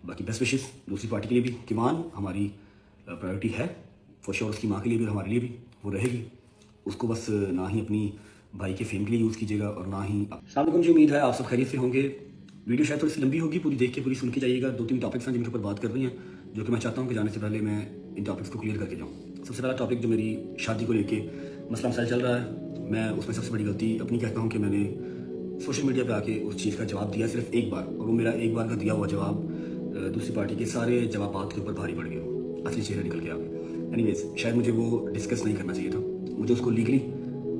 बाकी best wishes दूसरी party के लिए भी। किवान हमारी प्रायोरिटी है फॉर श्योर, उसकी माँ के लिए भी और हमारे लिए भी वो रहेगी। उसको बस ना ही अपनी भाई के फेम के लिए यूज़ कीजिएगा और ना ही शाम को। मुझे उम्मीद है आप सब खैरियत से होंगे। वीडियो शायद थोड़ी सी लंबी होगी, पूरी देख के पूरी सुन के जाइएगा। 2-3 टॉपिक्स हैं जिनके ऊपर बात कर रही हैं, जो कि मैं चाहता हूँ कि जाने से पहले मैं इन टॉपिक्स को क्लियर करके जाऊँ। सबसे पहला टॉपिक जो मेरी शादी को लेके मसला मसाइल चल रहा है, मैं उसमें सबसे बड़ी गलती अपनी कहता हूँ कि मैंने सोशल मीडिया पे आके उस चीज़ का जवाब दिया सिर्फ एक बार, और वो मेरा एक बार का दिया हुआ जवाब दूसरी पार्टी के सारे जवाबात के ऊपर भारी पड़ गया, असली चेहरा निकल के आ गया। एनीवेज, शायद मुझे वो डिस्कस नहीं करना चाहिए था, मुझे उसको लीगली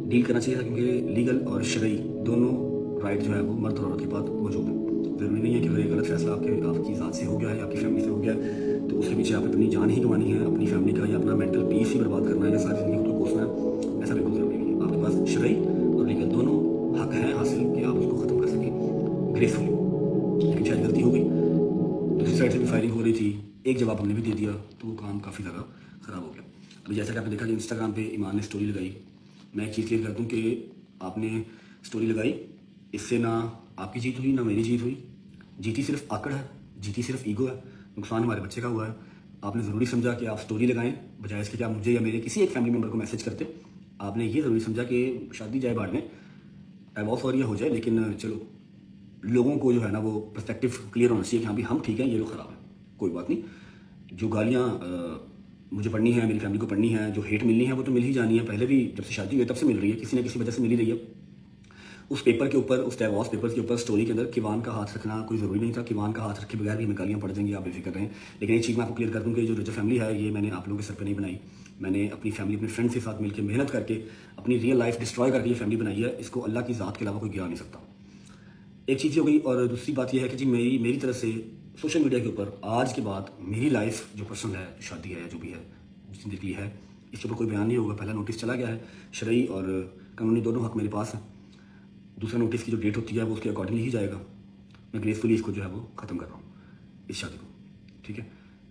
डील करना चाहिए था, क्योंकि लीगल और शरई दोनों राइट जो है वो मर्द और औरत के पास मौजूद है। ज़रूरी नहीं है कि अगर एक गलत फैसला आपकी ज़ात से हो गया है, आपकी फैमिली से हो गया है, तो उसके पीछे आप अपनी जान ही गंवानी है, अपनी फैमिली का या अपना मेंटल पीस ही बर्बाद करना है या सारी ज़िंदगी को कोसना है। ऐसा बिल्कुल ज़रूरी नहीं है। आपके पास शरई और लीगल दोनों हक हैं हासिल कि आप उसको ख़त्म कर सकें ग्रेसफुली। लेकिन शायद गलती हो गई, दूसरी साइड से भी फायरिंग हो रही थी, एक जवाब हमने भी दे दिया, तो वो काम काफ़ी ज़्यादा ख़राब हो गया। अभी जैसा कि आपने देखा कि इंस्टाग्राम पे ईमान ने स्टोरी लगाई, मैं एक चीज़ क्लियर कर दूँ कि आपने स्टोरी लगाई, इससे ना आपकी जीत हुई ना मेरी जीत हुई। जीती सिर्फ आकड़ है, जीती सिर्फ ईगो है, नुकसान हमारे बच्चे का हुआ है। आपने ज़रूरी समझा कि आप स्टोरी लगाएं, बजाय इसके कि आप मुझे या मेरे किसी एक फैमिली मेम्बर को मैसेज करते। आपने ये ज़रूरी समझा कि शादी जाए बाढ़ में, डाइवोर्स और ये हो जाए, लेकिन चलो लोगों को जो है ना वो पर्सपेक्टिव क्लियर होना चाहिए कि हाँ भी हम ठीक हैं, ये लोग ख़राब हैं। कोई बात नहीं, जो गालियाँ मुझे पढ़नी है, मेरी फैमिली को पढ़नी है, जो हेट मिलनी है वो तो मिल ही जानी है, पहले भी जब से शादी हुई तब से मिल रही है, किसी न किसी वजह से मिल ही रही है। उस पेपर के ऊपर, उस डाइवोर्स पेपर के ऊपर स्टोरी के अंदर किवान का हाथ रखना कोई ज़रूरी नहीं था। किवान का हाथ रखे बगैर भी हमें गालियाँ पड़ जाएंगी, आप बेफिक्र रहें। लेकिन एक चीज़ मैं आपको क्लियर कर दूँ कि जो रजब फैमिली है ये मैंने आप लोगों के सर पर नहीं बनाई, मैंने अपनी फैमिली अपने फ्रेंड्स के साथ मिलकर मेहनत करके अपनी रियल लाइफ डिस्ट्रॉय करके ये फैमिली बनाई है। इसको अल्लाह की ज़ात के अलावा कोई गिरा नहीं सकता। एक चीज़ हो गई, और दूसरी बात यह है कि जी मेरी तरफ से सोशल मीडिया के ऊपर आज के बाद मेरी लाइफ जो पर्सनल है, जो शादी है या जो भी है जिंदगी है, इसके ऊपर कोई बयान नहीं होगा। पहला नोटिस चला गया है, शरई और कानूनी दोनों हक मेरे पास है। दूसरा नोटिस की जो डेट होती है वो उसके अकॉर्डिंगली ही जाएगा। मैं ग्रेसफुली इसको जो है वो ख़त्म कर रहा हूँ, इस शादी को। ठीक है,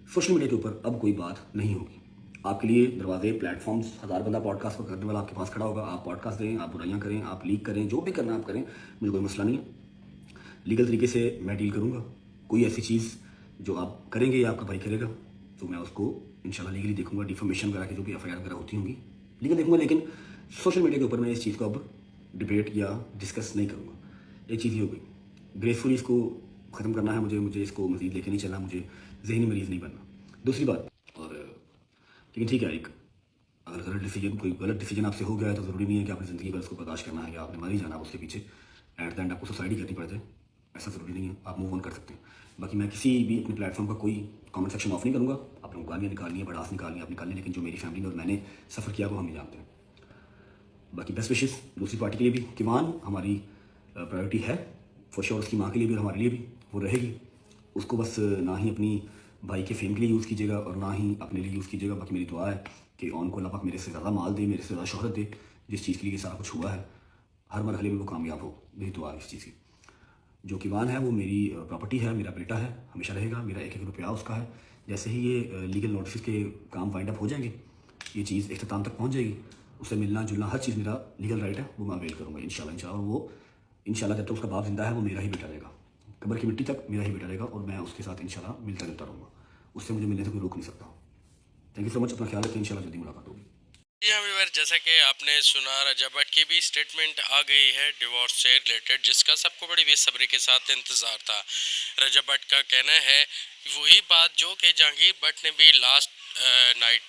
सोशल मीडिया के ऊपर अब कोई बात नहीं होगी। आपके लिए दरवाजे, प्लेटफॉर्म्स, 1000 बंदा पॉडकास्ट पर करने वाला आपके पास खड़ा होगा। आप पॉडकास्ट दें, आप बुराइयाँ करें, आप लीक करें, जो भी करना आप करें, मुझे कोई मसला नहीं है। लीगल तरीके से मैं डील करूँगा। कोई ऐसी चीज़ जो आप करेंगे या आपका भाई करेगा तो मैं उसको इंशाल्लाह लीगली देखूंगा। डिफॉर्मेशन वगैरह की जो भी एफआईआर वगैरह होती होंगी लीगल देखूंगा, लेकिन सोशल मीडिया के ऊपर मैं इस चीज़ को अब डिबेट या डिस्कस नहीं करूँगा। एक चीज़ ये हो गई, ग्रेसफुली इसको ख़त्म करना है मुझे इसको मज़ीद लेके नहीं चलना, मुझे जहनी मरीज़ नहीं बनना। दूसरी बात, और लेकिन ठीक है, एक अगर कोई गलत डिसीजन आपसे हो गया है तो ज़रूरी नहीं है कि आपने ज़िंदगी भर उसको बर्दाश्त करना है या आपने मर ही जाना उसके पीछे। एट द एंड आपको सुसाइड ही करनी पड़ जाए, ऐसा ज़रूरी नहीं है, आप मूव ऑन कर सकते हैं। बाकी मैं किसी भी अपने प्लेटफॉर्म का कोई कमेंट सेक्शन ऑफ नहीं करूँगा। आप लोग गालियाँ निकालनी है, बड़ास निकालनी है, आप निकालें, लेकिन जो मेरी फैमिली और मैंने सफ़र किया वो हम ही जानते हैं। बाकी बेस्ट विशेस दूसरी पार्टी के लिए भी। किवान हमारी प्रायोरिटी है फॉर श्योर, उसकी माँ के लिए भी और हमारे लिए भी वो रहेगी। उसको बस ना ही अपनी भाई के फेम के लिए यूज़ कीजिएगा और ना ही अपने लिए यूज़ कीजिएगा। बाकी मेरी दुआ है कि ऑन को अल्लाह पाक मेरे से ज़्यादा माल दे, मेरे से ज़्यादा शोहरत दे, जिस चीज़ के लिए ये सारा कुछ हुआ है हर मरहले में वो कामयाब हो। मेरी दुआ है इस चीज़ की। जो किवान है वो मेरी प्रॉपर्टी है, मेरा बेटा है, हमेशा रहेगा, मेरा एक एक रुपया उसका है। जैसे ही ये लीगल नोटिस के काम वाइंड अप हो जाएंगे, ये चीज़ इख्तिताम तक पहुंच जाएगी, उससे मिलना जुलना हर चीज़ मेरा लीगल राइट है, वो मैं अवेल करूँगा इंशाल्लाह। वो इंशाल्लाह जब तक उसका बाप जिंदा है वो मेरा ही बेटा रहेगा, कब्र की मिट्टी तक मेरा ही बेटा रहेगा, और मैं उसके साथ इंशाल्लाह मिलता जुलता रहूँगा। उससे मुझे मिलने से कोई रोक नहीं सकता। थैंक यू सो मच, अपना ख्याल रखें, इंशाल्लाह जल्दी मुलाकात होगी। जी हाँ व्यूअर, जैसा कि आपने सुना रजब भट्ट की भी स्टेटमेंट आ गई है डिवोर्स से रिलेटेड, जिसका सबको बड़ी बेसब्री के साथ इंतज़ार था। रजब भट्ट का कहना है वही बात जो कि जहांगीर भट्ट ने भी लास्ट नाइट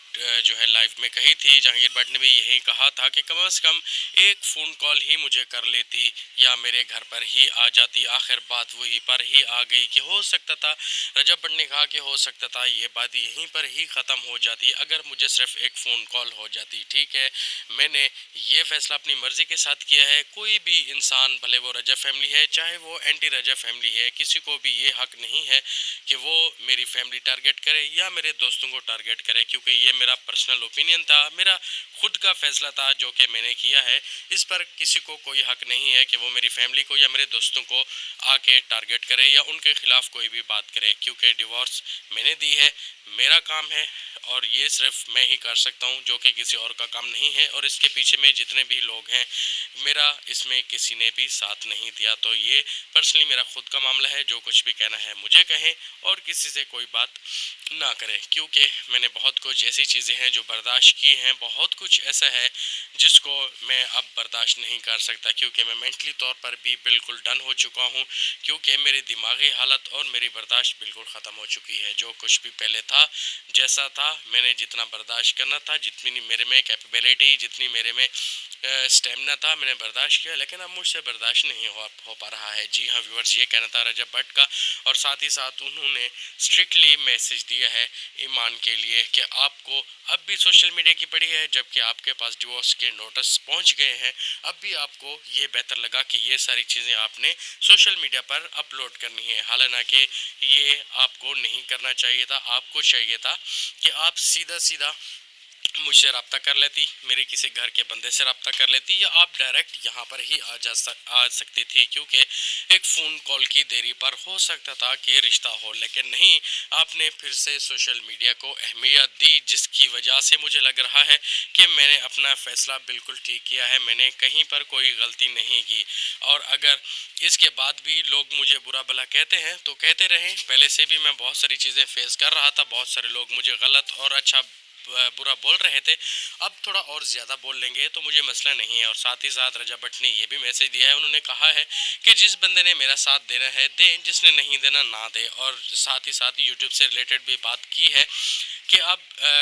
जो है लाइव में कही थी। जहांगीर भट्ट ने भी यही कहा था कि कम से कम एक फ़ोन कॉल ही मुझे कर लेती या मेरे घर पर ही आ जाती। आखिर बात वही पर ही आ गई कि हो सकता था, रजब भट्ट ने कहा कि हो सकता था ये बात यहीं पर ही ख़त्म हो जाती अगर मुझे सिर्फ एक फ़ोन कॉल हो जाती। ठीक है, मैंने ये फैसला अपनी मर्ज़ी के साथ किया है। कोई भी इंसान, भले वो रजब फैमिली है चाहे वो एंटी रजब फैमिली है, किसी को भी ये हक नहीं है कि वो मेरी फैमिली टारगेट करे या मेरे दोस्तों को टारगेट करे, क्योंकि ये मेरा पर्सनल ओपिनियन था, मेरा खुद का फैसला था जो कि मैंने किया है। इस पर किसी को कोई हक नहीं है कि वो मेरी फैमिली को या मेरे दोस्तों को आके टारगेट करे या उनके खिलाफ कोई भी बात करे, क्योंकि डिवोर्स मैंने दी है, मेरा काम है और ये सिर्फ मैं ही कर सकता हूँ, जो कि किसी और का काम नहीं है। और इसके पीछे में जितने भी लोग हैं, मेरा इसमें किसी ने भी साथ नहीं दिया। तो ये पर्सनली मेरा खुद का मामला है, जो कुछ भी कहना है मुझे कहें और किसी से कोई बात ना करें, क्योंकि मैंने बहुत कुछ ऐसी चीज़ें हैं जो बर्दाश्त की हैं, बहुत कुछ ऐसा है जिसको मैं अब बर्दाश्त नहीं कर सकता, क्योंकि मैं मेंटली तौर पर भी बिल्कुल डन हो चुका हूँ, क्योंकि मेरी दिमागी हालत और मेरी बर्दाश्त बिल्कुल ख़त्म हो चुकी है। जो कुछ भी पहले था, जैसा था, मैंने जितना बर्दाश्त करना था, जितनी मेरे में कैपेबिलिटी, जितनी मेरे में स्टेमिना था, मैंने बर्दाश्त किया, लेकिन अब मुझसे बर्दाश्त नहीं हो पा रहा है। जी हाँ व्यूअर्स, ये कहना था रजब भट्ट का। और साथ ही साथ उन्होंने स्ट्रिक्टली मैसेज दिया है ईमान के लिए कि आपको अब भी सोशल मीडिया की पड़ी है, जबकि आपके पास डिवोर्स के नोटिस पहुंच गए हैं, अब भी आपको ये बेहतर लगा कि ये सारी चीज़ें आपने सोशल मीडिया पर अपलोड करनी है। हालांकि ये आपको नहीं करना चाहिए था, आपको चाहिए था कि आप सीधा सीधा मुझसे रब्ता कर लेती, मेरे किसी घर के बंदे से रब्ता कर लेती, या आप डायरेक्ट यहाँ पर ही आ सकती थी, क्योंकि एक फ़ोन कॉल की देरी पर हो सकता था कि रिश्ता हो। लेकिन नहीं, आपने फिर से सोशल मीडिया को अहमियत दी, जिसकी वजह से मुझे लग रहा है कि मैंने अपना फ़ैसला बिल्कुल ठीक किया है, मैंने कहीं पर कोई गलती नहीं की। और अगर इसके बाद भी लोग मुझे बुरा भला कहते हैं तो कहते रहें, पहले से भी मैं बहुत सारी चीज़ें फेस कर रहा था, बहुत सारे लोग मुझे गलत और अच्छा बुरा बोल रहे थे, अब थोड़ा और ज़्यादा बोल लेंगे तो मुझे मसला नहीं है। और साथ ही साथ रजब भट्ट ने ये भी मैसेज दिया है, उन्होंने कहा है कि जिस बंदे ने मेरा साथ देना है दे, जिसने नहीं देना ना दे। और साथ ही साथ यूट्यूब से रिलेटेड भी बात की है कि अब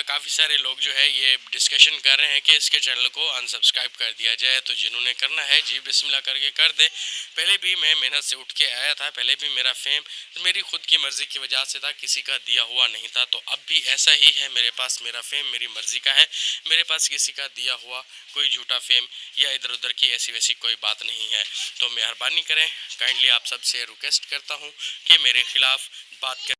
काफ़ी सारे लोग जो है ये डिस्कशन कर रहे हैं कि इसके चैनल को अनसब्सक्राइब कर दिया जाए। तो जिन्होंने करना है जी बिस्मिल्लाह करके कर दे। पहले भी मैं मेहनत से उठ के आया था, पहले भी मेरा फेम मेरी खुद की मर्ज़ी की वजह से था, किसी का दिया हुआ नहीं था। तो अब भी ऐसा ही है, मेरे पास मेरा फेम मेरी मर्ज़ी का है, मेरे पास किसी का दिया हुआ कोई झूठा फेम या इधर उधर की ऐसी वैसी कोई बात नहीं है। तो मेहरबानी करें, काइंडली आप सबसे रिक्वेस्ट करता हूँ कि मेरे खिलाफ बात करें।